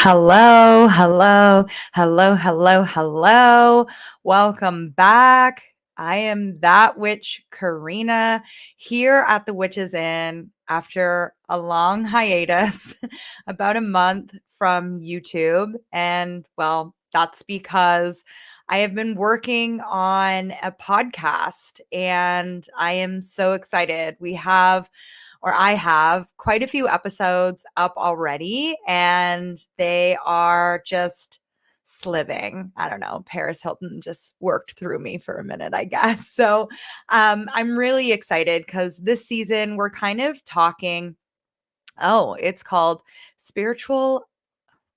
Hello, hello, hello, hello, hello. Welcome back. I am that witch, Karina, here at the Witches Inn after a long hiatus, about a month from YouTube. And well, that's because I have been working on a podcast and I am so excited. I have quite a few episodes up already, and they are just sliving. I don't know. Paris Hilton just worked through me for a minute, I guess. So I'm really excited because this season we're kind of talking. Oh, it's called Spiritual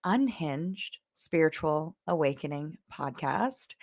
Unhinged Spiritual Awakening Podcast.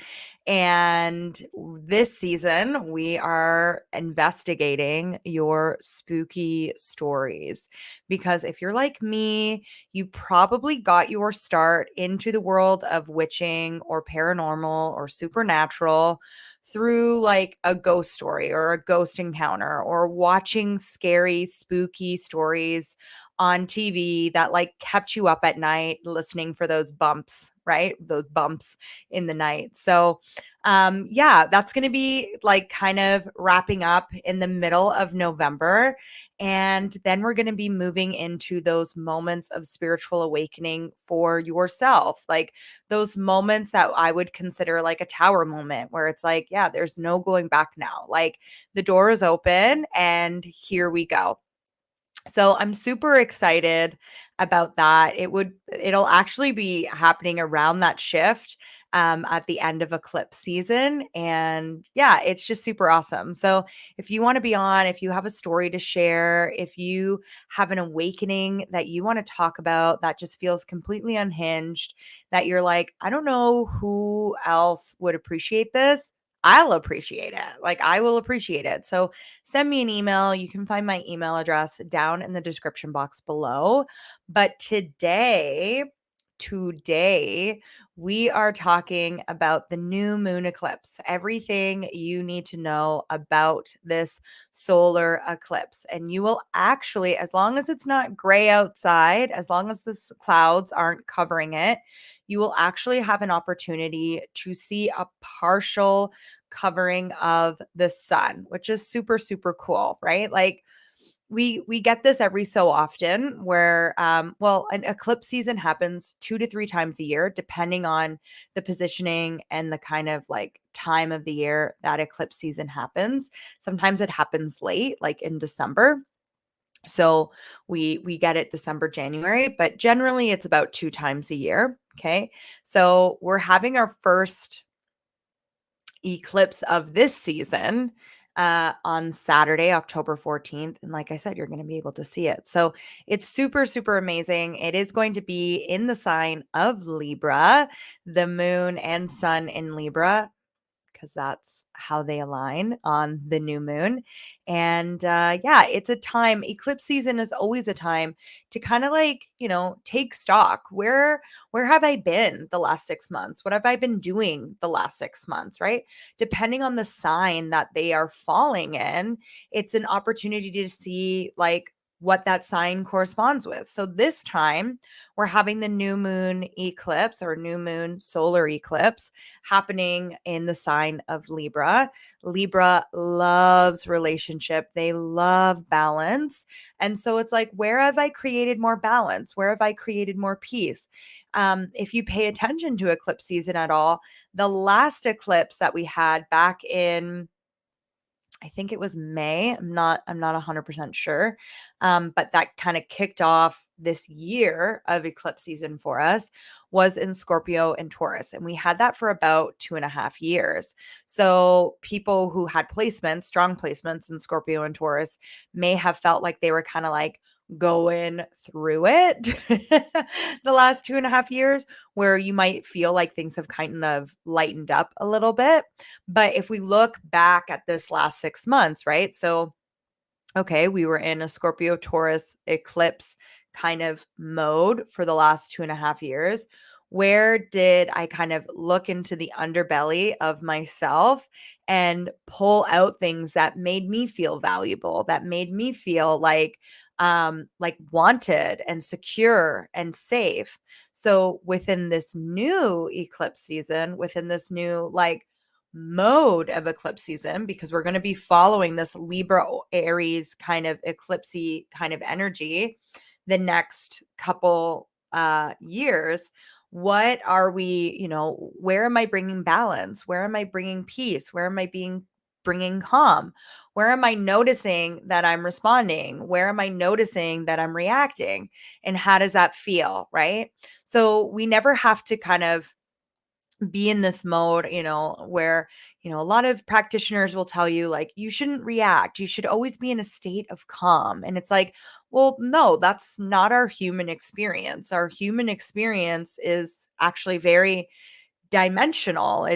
And this season, we are investigating your spooky stories. Because if you're like me, you probably got your start into the world of witching or paranormal or supernatural through like a ghost story or a ghost encounter or watching scary, spooky stories on TV that like kept you up at night listening for those bumps, right? Those bumps in the night. So, yeah, that's going to be like kind of wrapping up in the middle of November. And then we're going to be moving into those moments of spiritual awakening for yourself, like those moments that I would consider like a tower moment where it's like, yeah, there's no going back now. Like the door is open and here we go. So I'm super excited about that. It'll actually be happening around that shift at the end of eclipse season. And yeah, it's just super awesome. So if you want to be on, if you have a story to share, if you have an awakening that you want to talk about that just feels completely unhinged, that you're like, I don't know who else would appreciate this. I'll appreciate it. Like I will appreciate it. So send me an email. You can find my email address down in the description box below. But today we are talking about the new moon eclipse, everything you need to know about this solar eclipse. And you will actually, as long as it's not gray outside, as long as the clouds aren't covering it, you will actually have an opportunity to see a partial covering of the sun, which is super, super cool, right? Like we get this every so often where well, an eclipse season happens 2 to 3 times a year depending on the positioning and the kind of like time of the year that eclipse season happens. Sometimes it happens late, like in December. So we get it December, January, but generally it's about 2 times a year. Okay. So we're having our first eclipse of this season on Saturday, October 14th. And like I said, you're going to be able to see it. So it's super, super amazing. It is going to be in the sign of Libra, the moon and sun in Libra, because that's how they align on the new moon. And yeah, it's a time, eclipse season is always a time to kind of like, take stock. Where have I been the last 6 months? What have I been doing the last 6 months, right? Depending on the sign that they are falling in, it's an opportunity to see like what that sign corresponds with. So this time we're having the new moon eclipse or new moon solar eclipse happening in the sign of Libra. Libra loves relationship. They love balance. And so it's like, where have I created more balance? Where have I created more peace? If you pay attention to eclipse season at all, the last eclipse that we had back in, I think it was May. I'm not 100% sure. But that kind of kicked off this year of eclipse season for us was in Scorpio and Taurus. And we had that for about 2.5 years. So people who had placements, strong placements in Scorpio and Taurus may have felt like they were kind of like going through it the last 2.5 years, where you might feel like things have kind of lightened up a little bit. But if we look back at this last 6 months, right? So, okay, we were in a Scorpio Taurus eclipse kind of mode for the last 2.5 years. Where did I kind of look into the underbelly of myself and pull out things that made me feel valuable, that made me feel like like wanted and secure and safe. So within this new eclipse season, within this new like mode of eclipse season, because we're going to be following this Libra Aries kind of eclipsey kind of energy the next couple years. What are we, where am I bringing balance? Where am I bringing peace? Where am I bringing calm? Where am I noticing that I'm responding? Where am I noticing that I'm reacting? And how does that feel? Right. So we never have to kind of be in this mode, where, a lot of practitioners will tell you, like, you shouldn't react. You should always be in a state of calm. And it's like, well, no, that's not our human experience. Our human experience is actually very dimensional.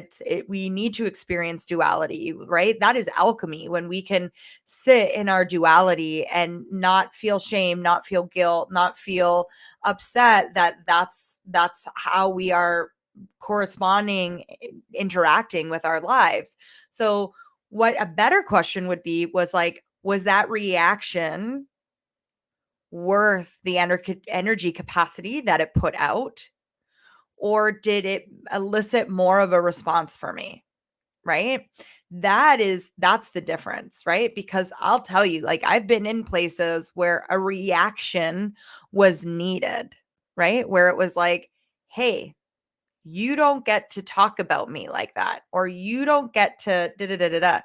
We need to experience duality, right? That is alchemy, when we can sit in our duality and not feel shame, not feel guilt, not feel upset that that's how we are corresponding, interacting with our lives. So what a better question would be was like, was that reaction worth the energy capacity that it put out? Or did it elicit more of a response for me? Right? That's the difference, right? Because I'll tell you, like, I've been in places where a reaction was needed, right? Where it was like, hey, you don't get to talk about me like that, or you don't get to da da da da da.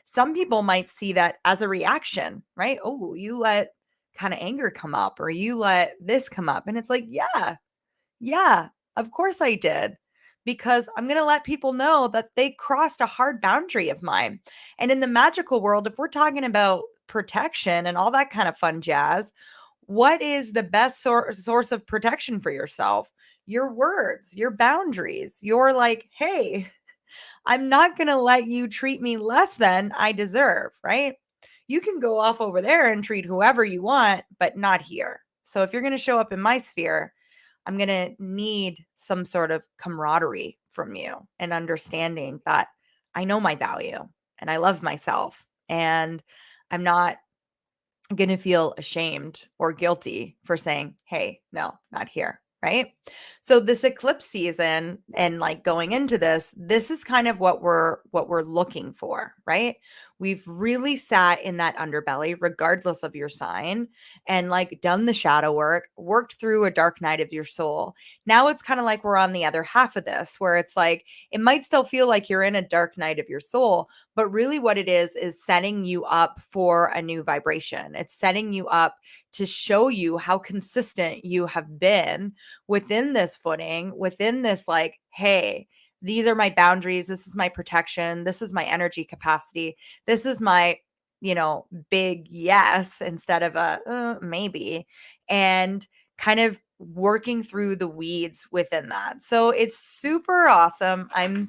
Some people might see that as a reaction, right? Oh, you let kind of anger come up, or you let this come up. And it's like, yeah, of course I did. Because I'm going to let people know that they crossed a hard boundary of mine. And in the magical world, if we're talking about protection and all that kind of fun jazz, what is the best source of protection for yourself? Your words, your boundaries. You're like, hey, I'm not going to let you treat me less than I deserve, right? You can go off over there and treat whoever you want, but not here. So if you're going to show up in my sphere, I'm going to need some sort of camaraderie from you and understanding that I know my value and I love myself, and I'm not going to feel ashamed or guilty for saying, hey, no, not here. Right. So this eclipse season and like going into this is kind of what we're looking for. Right. We've really sat in that underbelly, regardless of your sign, and like done the shadow work, worked through a dark night of your soul. Now it's kind of like we're on the other half of this, where it's like it might still feel like you're in a dark night of your soul, but really what it is setting you up for a new vibration. It's setting you up to show you how consistent you have been within this footing, within this, like, hey, these are my boundaries. This is my protection. This is my energy capacity. This is my, big yes instead of a maybe. And kind of working through the weeds within that. So it's super awesome. I'm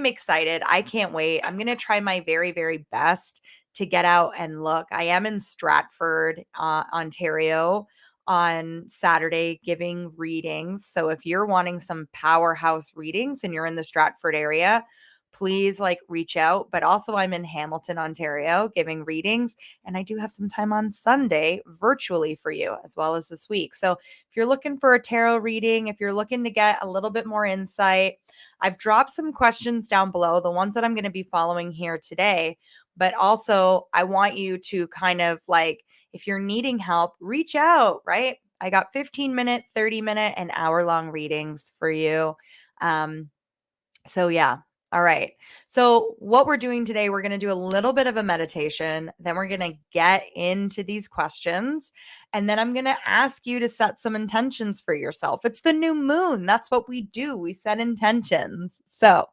excited. I can't wait. I'm going to try my very, very best to get out and look. I am in Stratford, Ontario on Saturday giving readings. So if you're wanting some powerhouse readings and you're in the Stratford area, please like reach out. But also, I'm in Hamilton, Ontario giving readings, and I do have some time on Sunday virtually for you as well as this week. So if you're looking for a tarot reading, if you're looking to get a little bit more insight, I've dropped some questions down below, the ones that I'm going to be following here today. But also, I want you to kind of like, if you're needing help, reach out, right? I got 15-minute, 30-minute, and hour-long readings for you. So yeah. All right. So what we're doing today, we're going to do a little bit of a meditation. Then we're going to get into these questions. And then I'm going to ask you to set some intentions for yourself. It's the new moon. That's what we do. We set intentions. So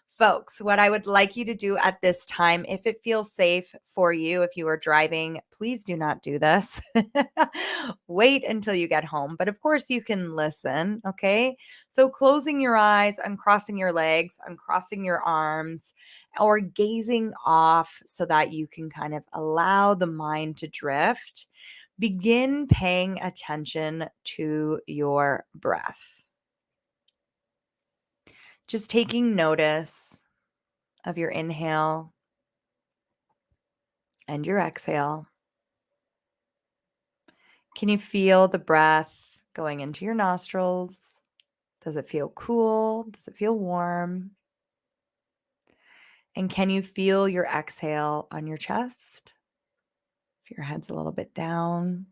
folks, what I would like you to do at this time, if it feels safe for you, if you are driving, please do not do this. Wait until you get home. But of course, you can listen. Okay. So closing your eyes, uncrossing your legs, uncrossing your arms, or gazing off so that you can kind of allow the mind to drift. Begin paying attention to your breath. Just taking notice of your inhale and your exhale. Can you feel the breath going into your nostrils? Does it feel cool? Does it feel warm? And can you feel your exhale on your chest? If your head's a little bit down,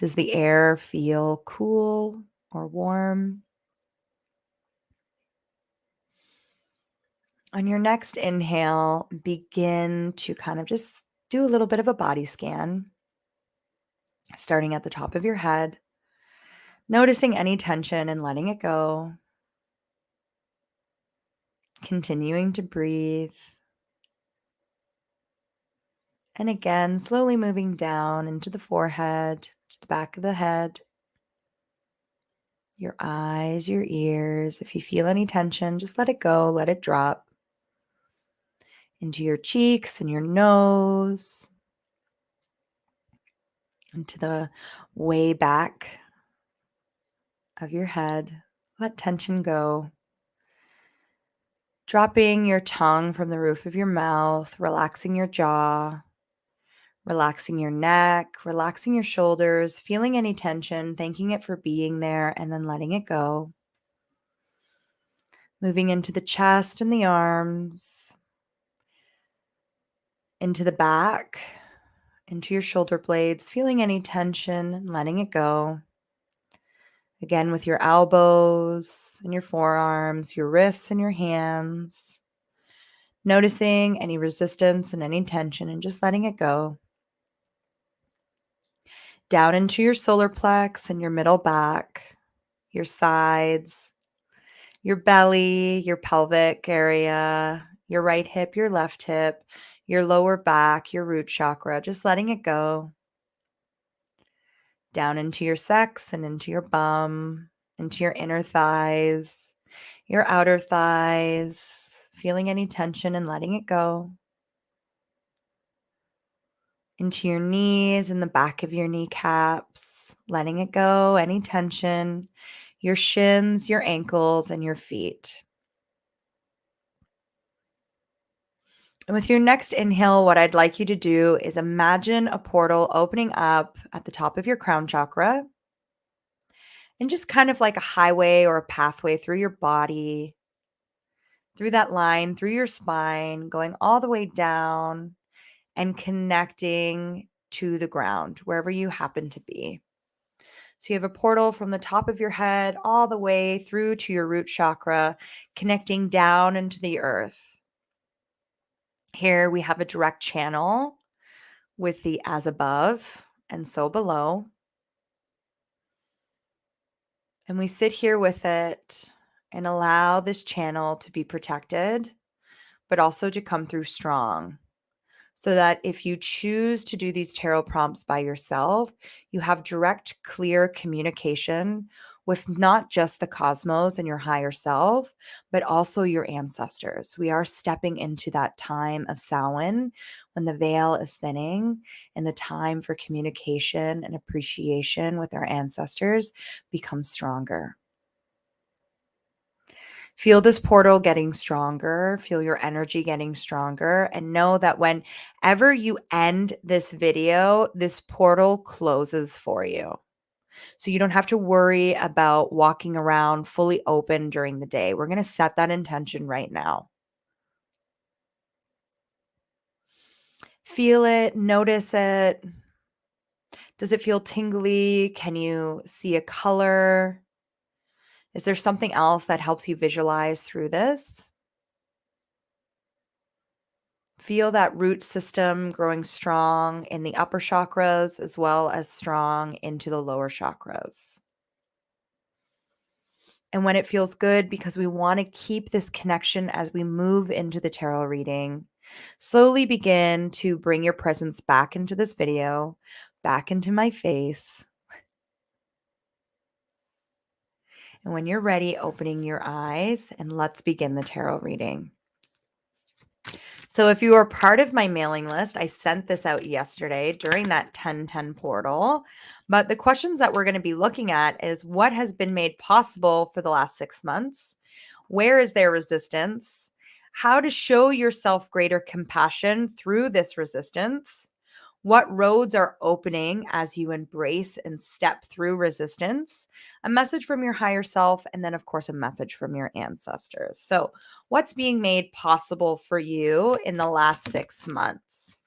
does the air feel cool or warm? On your next inhale, begin to kind of just do a little bit of a body scan, starting at the top of your head, noticing any tension and letting it go, continuing to breathe. And again, slowly moving down into the forehead, to the back of the head, your eyes, your ears. If you feel any tension, just let it go, let it drop into your cheeks and your nose, into the way back of your head. Let tension go. Dropping your tongue from the roof of your mouth, relaxing your jaw, relaxing your neck, relaxing your shoulders, feeling any tension, thanking it for being there, and then letting it go. Moving into the chest and the arms, into the back, into your shoulder blades, feeling any tension and letting it go. Again, with your elbows and your forearms, your wrists and your hands, noticing any resistance and any tension and just letting it go. Down into your solar plex and your middle back, your sides, your belly, your pelvic area, your right hip, your left hip, your lower back, your root chakra, just letting it go. Down into your sex and into your bum, into your inner thighs, your outer thighs, feeling any tension and letting it go. Into your knees and the back of your kneecaps, letting it go, any tension, your shins, your ankles, and your feet. And with your next inhale, what I'd like you to do is imagine a portal opening up at the top of your crown chakra and just kind of like a highway or a pathway through your body, through that line, through your spine, going all the way down and connecting to the ground, wherever you happen to be. So you have a portal from the top of your head all the way through to your root chakra, connecting down into the earth. Here we have a direct channel with the as above and so below. And we sit here with it and allow this channel to be protected, but also to come through strong. So that if you choose to do these tarot prompts by yourself, you have direct, clear communication with not just the cosmos and your higher self, but also your ancestors. We are stepping into that time of Samhain when the veil is thinning and the time for communication and appreciation with our ancestors becomes stronger. Feel this portal getting stronger, feel your energy getting stronger, and know that whenever you end this video, this portal closes for you. So you don't have to worry about walking around fully open during the day. We're going to set that intention right now. Feel it, notice it. Does it feel tingly? Can you see a color? Is there something else that helps you visualize through this? Feel that root system growing strong in the upper chakras as well as strong into the lower chakras. And when it feels good, because we want to keep this connection as we move into the tarot reading, slowly begin to bring your presence back into this video, back into my face. And when you're ready, opening your eyes and let's begin the tarot reading. So if you are part of my mailing list, I sent this out yesterday during that 1010 portal. But the questions that we're going to be looking at is what has been made possible for the last 6 months? Where is there resistance? How to show yourself greater compassion through this resistance? What roads are opening as you embrace and step through resistance? A message from your higher self, and then, of course, a message from your ancestors. So, what's being made possible for you in the last 6 months?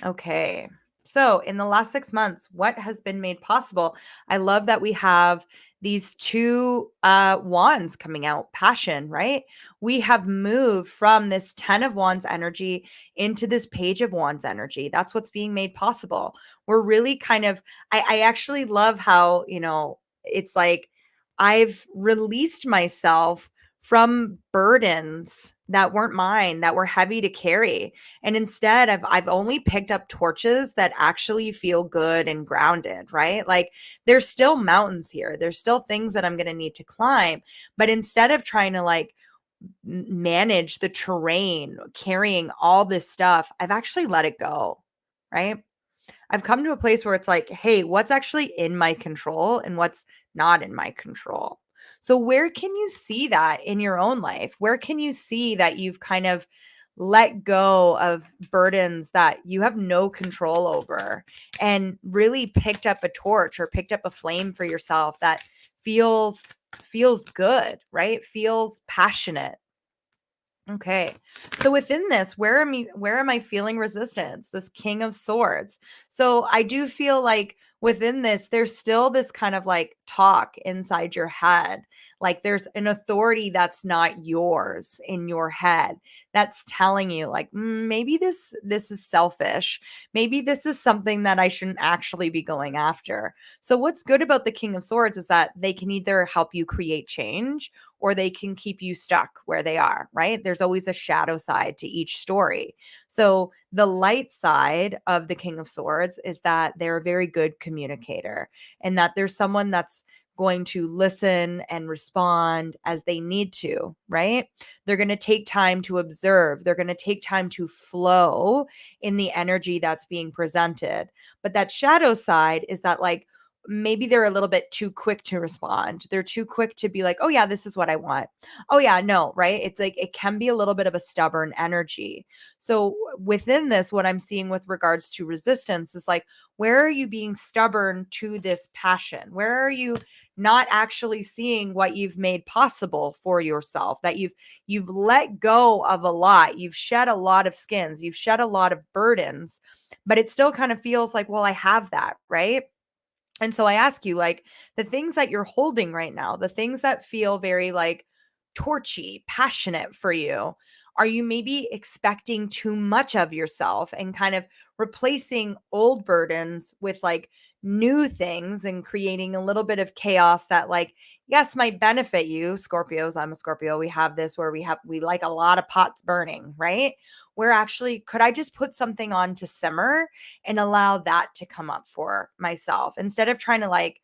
Okay. So, in the last 6 months, what has been made possible? I love that we have these two wands coming out, passion, right? We have moved from this 10 of wands energy into this page of wands energy. That's what's being made possible. We're really kind of, I actually love how, it's like I've released myself from burdens that weren't mine, that were heavy to carry. And instead, I've only picked up torches that actually feel good and grounded, right? Like there's still mountains here. There's still things that I'm going to need to climb. But instead of trying to like manage the terrain, carrying all this stuff, I've actually let it go, right? I've come to a place where it's like, hey, what's actually in my control and what's not in my control? So, where can you see that in your own life? Where can you see that you've kind of let go of burdens that you have no control over and really picked up a torch or picked up a flame for yourself that feels good, right? Feels passionate. Okay. So within this, where am I feeling resistance? This King of Swords. So I do feel like within this, there's still this kind of like talk inside your head. Like there's an authority that's not yours in your head that's telling you like maybe this is selfish. Maybe this is something that I shouldn't actually be going after. So what's good about the King of Swords is that they can either help you create change or they can keep you stuck where they are, right? There's always a shadow side to each story. So, the light side of the King of Swords is that they're a very good communicator and that there's someone that's going to listen and respond as they need to, right? They're going to take time to observe. They're going to take time to flow in the energy that's being presented. But that shadow side is that, like, maybe they're a little bit too quick to respond. They're too quick to be like, oh, yeah, this is what I want. Oh, yeah, no, right? It's like it can be a little bit of a stubborn energy. So, within this, what I'm seeing with regards to resistance is like, where are you being stubborn to this passion? Where are you not actually seeing what you've made possible for yourself? That you've let go of a lot. You've shed a lot of skins. You've shed a lot of burdens, but it still kind of feels like, well, I have that, right? And so I ask you, like, the things that you're holding right now, the things that feel very like torchy, passionate for you, are you maybe expecting too much of yourself and kind of replacing old burdens with like new things and creating a little bit of chaos that, like, yes, might benefit you? Scorpios, I'm a Scorpio. We have this where we like a lot of pots burning, right? Where actually, could I just put something on to simmer and allow that to come up for myself instead of trying to like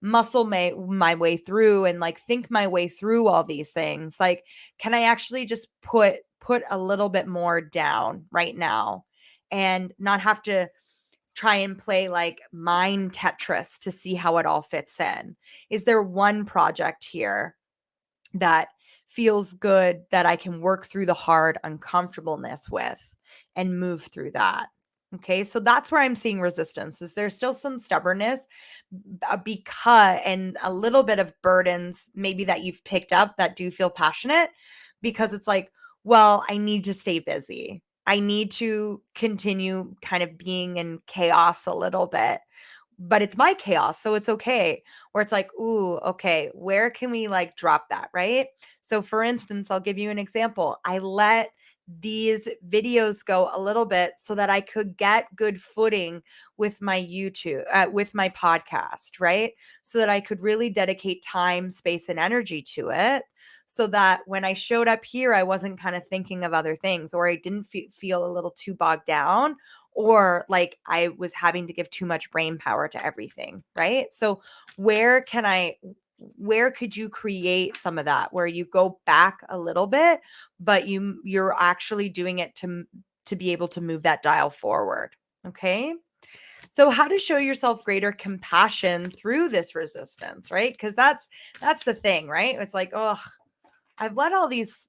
muscle my way through and like think my way through all these things? Like, can I actually just put a little bit more down right now and not have to try and play like mind Tetris to see how it all fits in? Is there one project here that feels good that I can work through the hard uncomfortableness with and move through that? Okay, so that's where I'm seeing resistance. Is there still some stubbornness because and a little bit of burdens maybe that you've picked up that do feel passionate because it's like, well, I need to stay busy. I need to continue kind of being in chaos a little bit, but it's my chaos, so it's okay. Or it's like, ooh, okay, where can we like drop that, right? So for instance, I'll give you an example. I let these videos go a little bit so that I could get good footing with my YouTube, with my podcast, right? So that I could really dedicate time, space, and energy to it. So that when I showed up here, I wasn't kind of thinking of other things, or I didn't feel a little too bogged down, or like I was having to give too much brain power to everything, right? So where could you create some of that where you go back a little bit, but you're actually doing it to be able to move that dial forward? Okay? So how to show yourself greater compassion through this resistance, right? Because that's the thing, right? It's like, oh, I've let all these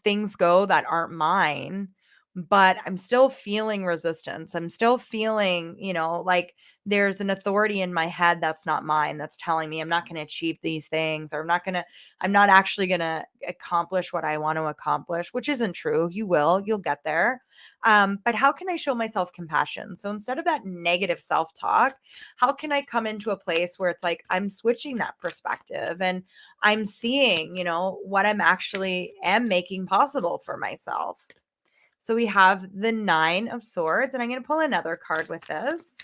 things go that aren't mine, but I'm still feeling resistance. I'm still feeling, like there's an authority in my head that's not mine, that's telling me I'm not going to achieve these things, or I'm not actually going to accomplish what I want to accomplish, which isn't true. You'll get there. But how can I show myself compassion? So instead of that negative self-talk, how can I come into a place where it's like I'm switching that perspective and I'm seeing, what I'm actually am making possible for myself. So we have the 9 of Swords, and I'm going to pull another card with this.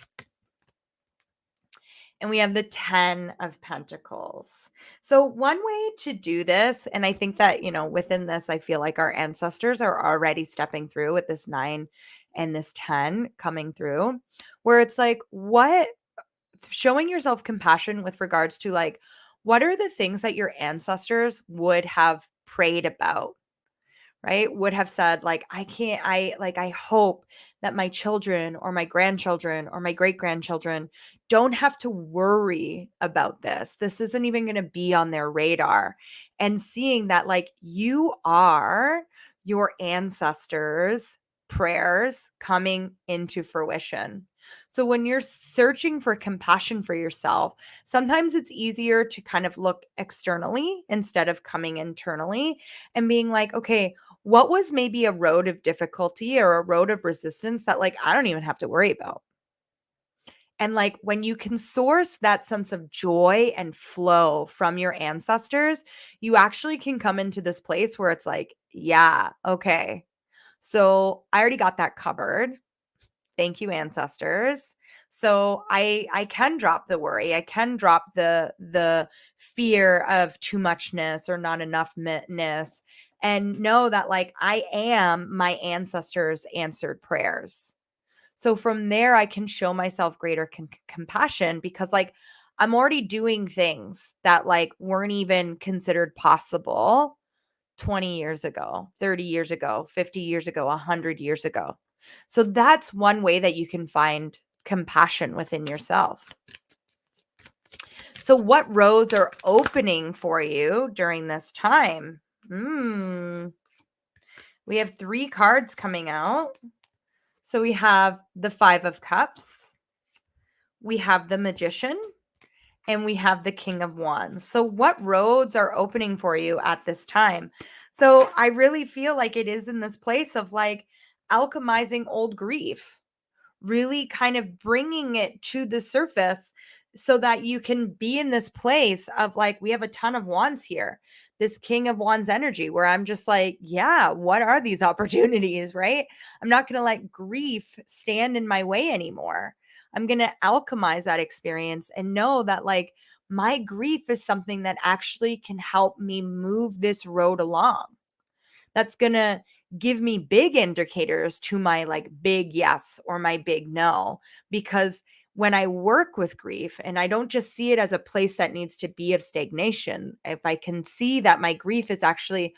And we have the 10 of Pentacles. So one way to do this, and I think that, within this, I feel like our ancestors are already stepping through with this 9 and this 10 coming through, where it's like, showing yourself compassion with regards to like, what are the things that your ancestors would have prayed about? Right? Would have said like, I hope that my children or my grandchildren or my great grandchildren don't have to worry about this. This isn't even going to be on their radar. And seeing that like you are your ancestors' prayers coming into fruition. So when you're searching for compassion for yourself, sometimes it's easier to kind of look externally instead of coming internally and being like, okay, what was maybe a road of difficulty or a road of resistance that like I don't even have to worry about? And like when you can source that sense of joy and flow from your ancestors, you actually can come into this place where it's like, yeah, okay. So I already got that covered. Thank you, ancestors. So I can drop the worry. I can drop the fear of too muchness or not enoughness, and know that like I am my ancestors' answered prayers. So from there, I can show myself greater compassion because like I'm already doing things that like weren't even considered possible 20 years ago, 30 years ago, 50 years ago, 100 years ago. So that's one way that you can find compassion within yourself. So what roads are opening for you during this time? We have 3 cards coming out. So we have the 5 of Cups, we have the Magician, and we have the King of Wands. So what roads are opening for you at this time? So I really feel like it is in this place of like alchemizing old grief, really kind of bringing it to the surface so that you can be in this place of like, we have a ton of wands here, this King of Wands energy, where I'm just like, yeah, what are these opportunities, right? I'm not going to let grief stand in my way anymore. I'm going to alchemize that experience and know that like my grief is something that actually can help me move this road along. That's going to give me big indicators to my like big yes or my big no. Because when I work with grief and I don't just see it as a place that needs to be of stagnation, if I can see that my grief is actually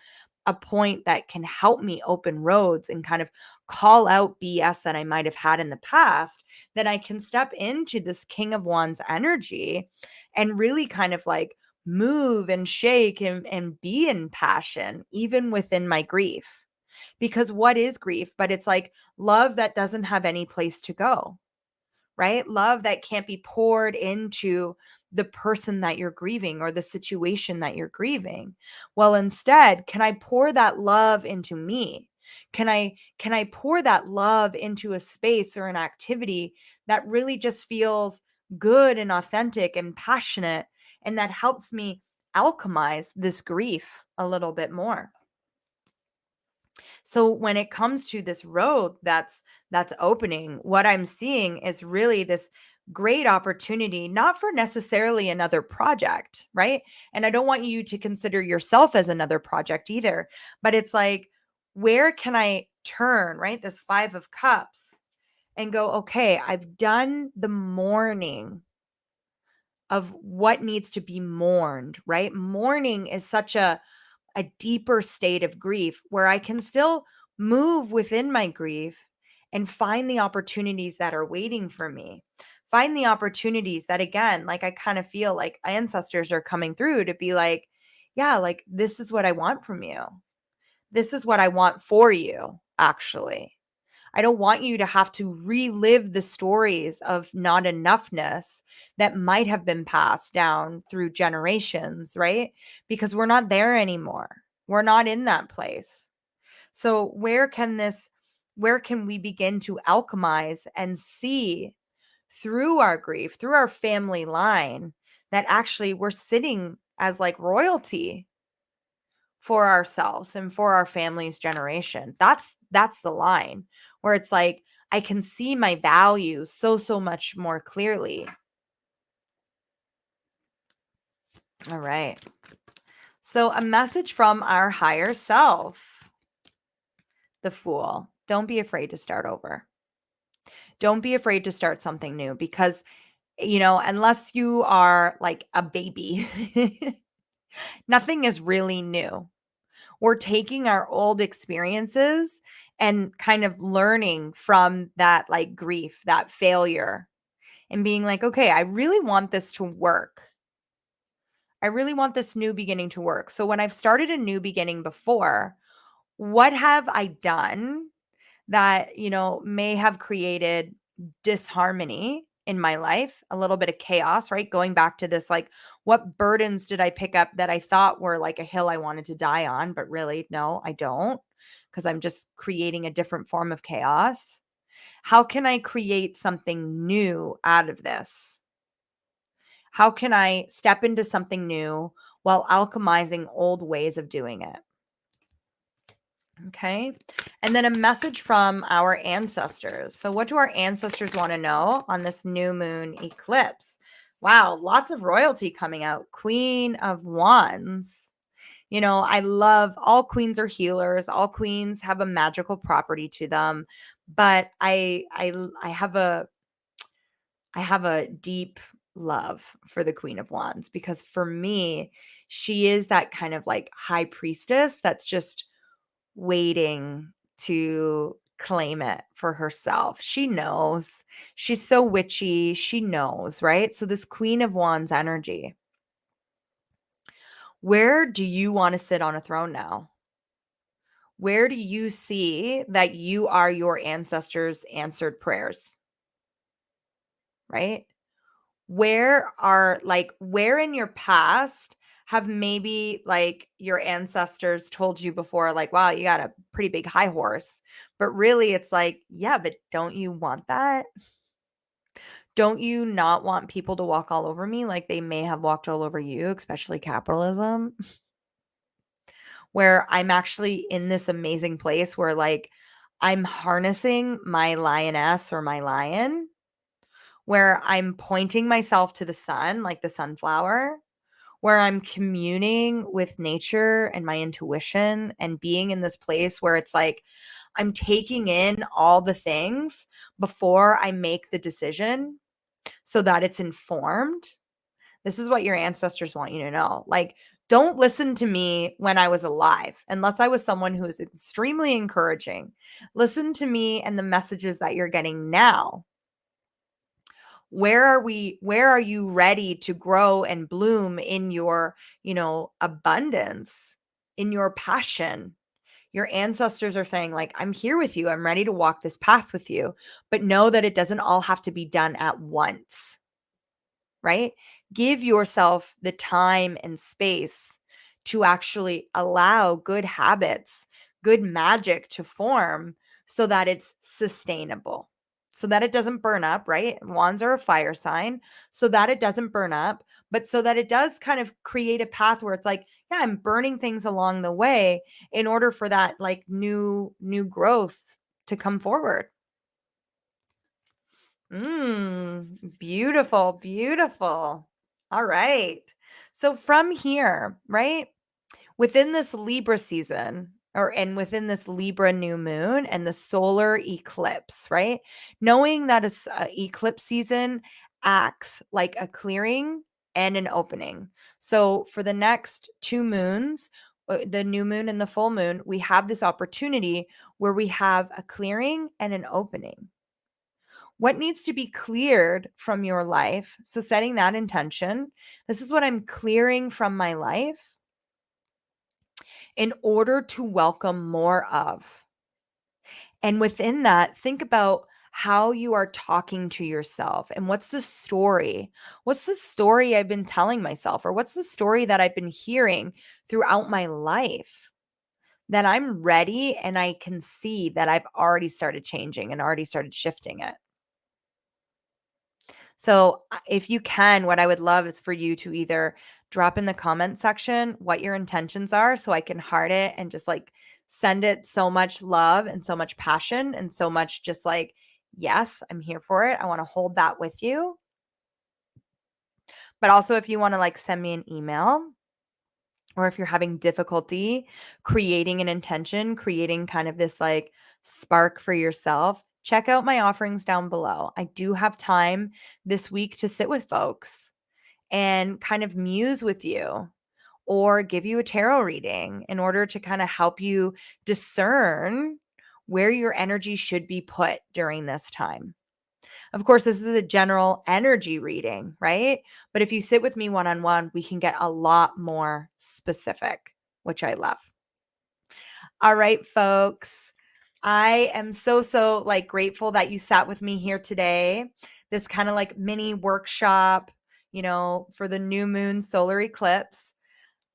a point that can help me open roads and kind of call out BS that I might have had in the past, then I can step into this King of Wands energy and really kind of like move and shake and be in passion, even within my grief. Because what is grief? But it's like love that doesn't have any place to go, right? Love that can't be poured into the person that you're grieving or the situation that you're grieving. Well, instead, can I pour that love into me? Can I pour that love into a space or an activity that really just feels good and authentic and passionate, and that helps me alchemize this grief a little bit more? So when it comes to this road that's opening, what I'm seeing is really this great opportunity, not for necessarily another project, right? And I don't want you to consider yourself as another project either, but it's like, where can I turn, right? This 5 of Cups and go, okay, I've done the mourning of what needs to be mourned, right? Mourning is such a deeper state of grief where I can still move within my grief and find the opportunities that are waiting for me. Find the opportunities that, again, like I kind of feel like ancestors are coming through to be like, yeah, like this is what I want from you. This is what I want for you, actually. I don't want you to have to relive the stories of not enoughness that might have been passed down through generations, right? Because we're not there anymore. We're not in that place. So where can we begin to alchemize and see through our grief, through our family line, that actually we're sitting as like royalty for ourselves and for our family's generation. That's the line where it's like I can see my value so much more clearly. All right. So a message from our higher self, the Fool. Don't be afraid to start over. Don't be afraid to start something new because, unless you are like a baby, nothing is really new. We're taking our old experiences and kind of learning from that like grief, that failure, and being like, okay, I really want this to work. I really want this new beginning to work. So when I've started a new beginning before, what have I done that, may have created disharmony in my life, a little bit of chaos, right? Going back to this, like, what burdens did I pick up that I thought were like a hill I wanted to die on, but really, no, I don't, because I'm just creating a different form of chaos. How can I create something new out of this? How can I step into something new while alchemizing old ways of doing it? Okay. And then a message from our ancestors. So, what do our ancestors want to know on this new moon eclipse? Wow, lots of royalty coming out. Queen of Wands. I love all queens are healers. All queens have a magical property to them, but I have a deep love for the Queen of Wands because for me, she is that kind of like high priestess that's just waiting to claim it for herself. She knows. She's so witchy. She knows, right? So this Queen of Wands energy. Where do you want to sit on a throne now? Where do you see that you are your ancestors' answered prayers? Right? Where in your past have maybe like your ancestors told you before, like, wow, you got a pretty big high horse, but really it's like, yeah, but don't you want that? Don't you not want people to walk all over me like they may have walked all over you, especially capitalism? Where I'm actually in this amazing place where like I'm harnessing my lioness or my lion, where I'm pointing myself to the sun, like the sunflower, where I'm communing with nature and my intuition and being in this place where it's like I'm taking in all the things before I make the decision so that it's informed. This is what your ancestors want you to know. Like, don't listen to me when I was alive, unless I was someone who is extremely encouraging. Listen to me and the messages that you're getting now. Where are you ready to grow and bloom in your, abundance, in your passion? Your ancestors are saying like, I'm here with you. I'm ready to walk this path with you, but know that it doesn't all have to be done at once, right? Give yourself the time and space to actually allow good habits, good magic to form so that it's sustainable, so that it doesn't burn up, right? Wands are a fire sign, so that it doesn't burn up, but so that it does kind of create a path where it's like, yeah, I'm burning things along the way in order for that like new growth to come forward. Beautiful, beautiful. All right. So from here, right, within this Libra season, and within this Libra new moon and the solar eclipse, right? Knowing that eclipse season acts like a clearing and an opening. So for the next two moons, the new moon and the full moon, we have this opportunity where we have a clearing and an opening. What needs to be cleared from your life? So, setting that intention, this is what I'm clearing from my life in order to welcome more of. And within that, think about how you are talking to yourself and what's the story? What's the story I've been telling myself, or what's the story that I've been hearing throughout my life that I'm ready and I can see that I've already started changing and already started shifting it. So, if you can, what I would love is for you to either drop in the comment section what your intentions are so I can heart it and just like send it so much love and so much passion and so much just like, yes, I'm here for it. I want to hold that with you. But also, if you want to like send me an email, or if you're having difficulty creating an intention, creating kind of this like spark for yourself, check out my offerings down below. I do have time this week to sit with folks and kind of muse with you or give you a tarot reading in order to kind of help you discern where your energy should be put during this time. Of course, this is a general energy reading, right? But if you sit with me one on one, we can get a lot more specific, which I love. All right, folks. I am so like grateful that you sat with me here today. This kind of like mini workshop, for the new moon solar eclipse.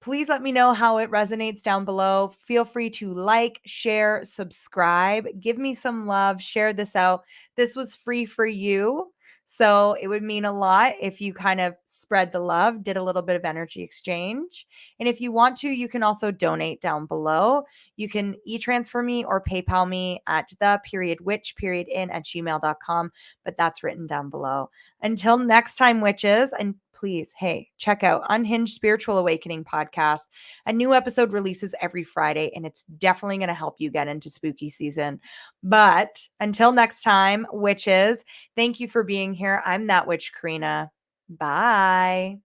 Please let me know how it resonates down below. Feel free to like, share, subscribe, give me some love, share this out. This was free for you. So it would mean a lot if you kind of spread the love, did a little bit of energy exchange. And if you want to, you can also donate down below. You can e-transfer me or PayPal me at the.witch.in@gmail.com, but that's written down below. Until next time, witches, and please, hey, check out Unhinged Spiritual Awakening podcast. A new episode releases every Friday, and it's definitely going to help you get into spooky season. But until next time, witches, thank you for being here. I'm that witch, Karina. Bye.